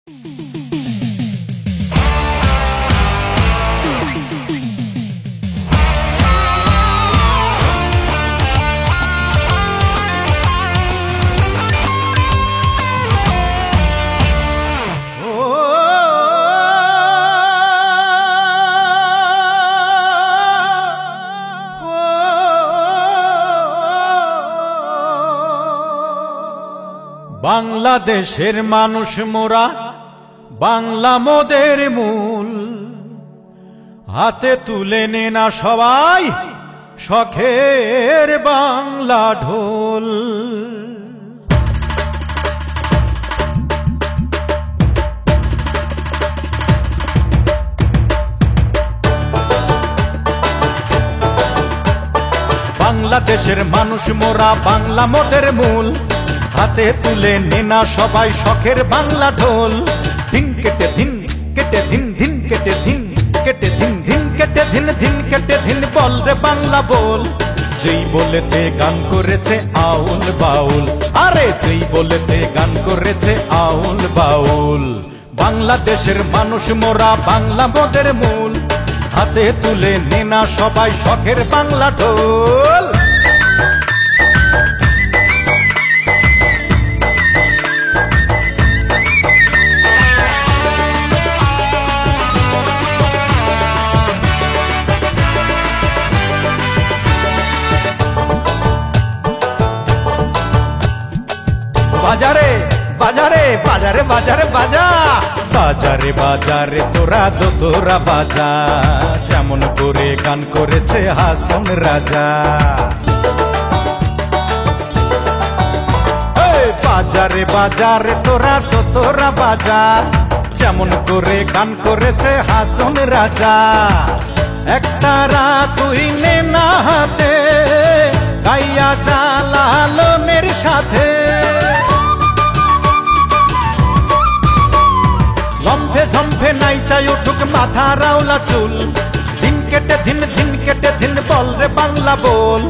বাংলাদেশের মানুষ মোরা, বাংলা মোদের মূল। হাতে তুলে নে না সবাই শখের বাংলা ঢোল। বাংলাদেশের মানুষ মোরা, বাংলা মোদের মূল। হাতে তুলে নে না সবাই শখের বাংলা ঢোল। ধিন কেটে ধিন কেটে ধিন, ধিন কেটে ধিন কেটে ধিন, ধিন কেটে ধিন, ধিন কেটে ধিন, বল রে বাংলা বল। যেই বলেতে গান করেছে আউল বাউল, আরে যেই বলেতে গান করেছে আউল বাউল। বাংলাদেশের মানুষ মোরা, বাংলা মোদের মূল। হাতে তুলে নে না সবাই শখের বাংলা ঢোল। বাজারে বাজারে বাজারে বাজারে বাজা, বাজারে বাজারে তোরা দোতরা বাজা। যেমন করে গান করেছে হাসন রাজা। বাজারে বাজারে তোরা দোতরা বাজা, যেমন করে গান করেছে হাসন রাজা। একটা রাত তুই নে না হাতে, গাইয়া জালালনের সাথে। লম্ফে ঝম্ফে নাই চাই উঠুক মাথা রাওলা চুল। ধিন কেটে ধিন, ধিন কেটে ধিন, বল রে বাংলা বল।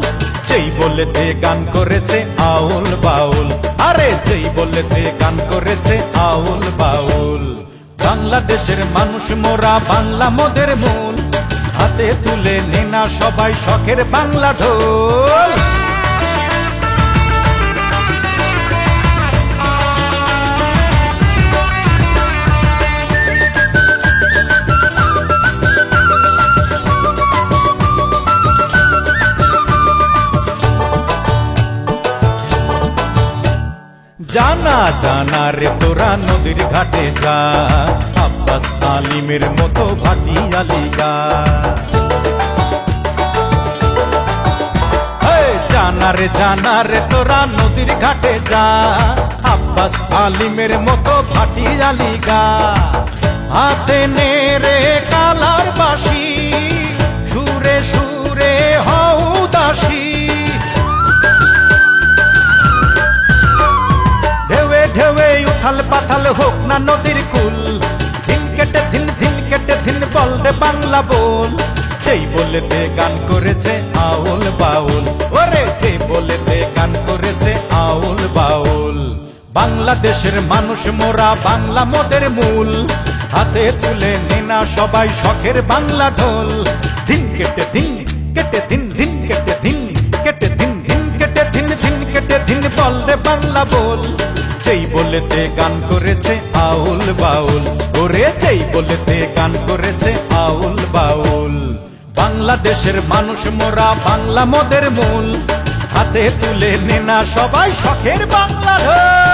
যেই বলেতে গান করেছে আউল বাউল, আরে যেই বলেতে গান করেছে আউল বাউল। বাংলাদেশের মানুষ মোরা, বাংলা মোদের মূল। হাতে তুলে নে না সবাই শখের বাংলা ঢোল। জানা জানা রে তোরা নদীর ঘাটে যা, আব্বাস আলিমের মতো ভাটিয়ালি গা। জানা রে তোরা নদীর ঘাটে যা, আব্বাস আলিমের মতো ভাটিয়ালি গা। হাতে নে রে কালার বাঁশি, সুরে সুরে হও দাসী। ঢেউে উথাল পাথাল হোক না নদীর কুল। ধিন কেটে ধিন, ধিন কেটে ধিন, বল রে বাংলা বল। যেই বলেতে গান করেছে আউল বাউল, ওরে যেই বলেতে গান করেছে আউল বাউল। বাংলাদেশের মানুষ মোরা, বাংলা মোদের মূল। হাতে তুলে নে না সবাই শখের বাংলা ঢোল। ধিন কেটে ধিন কেটে ধিন, ধিন কেটে ধিন কেটে ধিন, ধিন কেটে ধিন, ধিন কেটে ধিন, বল রে বাংলা বল। যেই বলেতে গান করেছে আউল বাউল, ওরে যেই বলেতে গান করেছে আউল বাউল। বাংলাদেশের মানুষ মোরা, বাংলা মোদের মূল। হাতে তুলে নে না সবাই শখের বাংলা ঢোল।